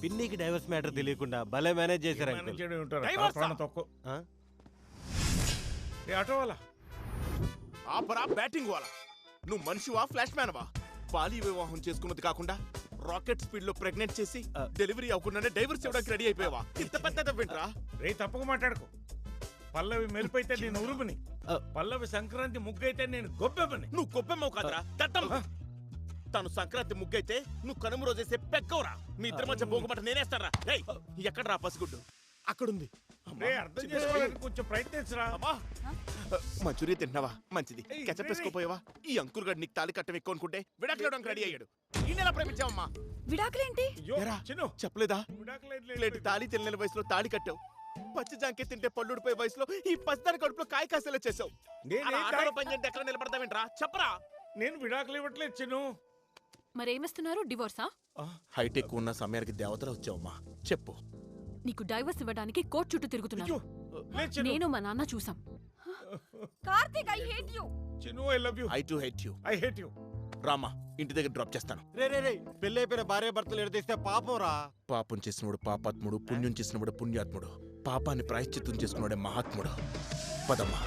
పిన్నికి divorce matter తెలియకుండా భలే మేనేజ్ చేశారు ఆపరా బ్యాటింగ్ వాలా. నువ్వు మనిషివా ఫ్లాష్ మ్యాన్ వా? బాలి వివాహం చేసుకున్నది కాకుండా రాకెట్ స్పీడ్ లో ప్రెగ్నెంట్ చేసి డెలివరీ అవ్వకుండానే డైవర్స్ ఇవ్వడానికి రెడీ అయిపోయావా? ఇంత పెద్ద వింటరా రే తప్పక మాట్లాడుకో. పల్లవి మెరుపైతే నేను ఉరుముని, పల్లవి సంక్రాంతి ముగ్గైతే నేను గొబ్బెమ్మని. నువ్వు గొబ్బెమ్మవు కాదురా దట్టం. తను సంక్రాంతి ముగ్గైతే నువ్వు కనుమ రోజేసే పెక్కవురా. మీ ఇద్దరి మధ్య పోగుమాట నేనేస్తారా? ఎక్కడ రా పసిగుడ్డు? అక్కడుంది. అర్థం చేసుకోవడానికి కొంచెం ప్రయత్నించరా. మంచూరియా తింటున్నావా? మంచిది. కెచప్ వేసుకోపోయావా? ఈ అంకుల్ గడు నీకు తాళి కట్టం ఎక్కువ అనుకుంటే విడాకులు రెడీ అయ్యాడు. ఈ నెల ప్రేమించావమ్మా. విడాకులేంటి? చెప్పలేదా? లేటి తాళి తెలియని వయసులో తాళి కట్టావు. పచ్చి జాంకే తింటే పళ్ళుడిపోయే వయసులో ఈ పసిదాని కడుపులో కాయ కాసేలా చేసావు. పనిచేంటి ఎక్కడ నిలబడతావేంట్రా? చెప్పరా. నేను విడాకులు ఇవ్వట్లేదు చిన్ను. మరేమిస్తున్నారు? డివోర్సా? హైటెక్ ఉన్న సమయానికి దేవతలు వచ్చావమ్మా. చెప్పు. నీకు డైవర్స్ ఇవ్వడానికి కోర్టు చుట్టూ తిరుగుతున్నాను. నేను మా నాన్న చూసాం. Karthik, I hate you. Chinnu, I love you. I to hate you. I hate you. Rama, ఇంటి దగ్గర డ్రాప్ చేస్తాను. రే పెళ్ళైపోయిన భార్య భర్తలు ఎడతీస్తే పాపం రా. పాపం చేసినవాడు పాపాత్ముడు, పుణ్యం చేసినవాడు పుణ్యాత్ముడు, పాపాన్ని ప్రాయశ్చిత్తం చేసుకున్నాడే మహాత్ముడు. పదమ్మా.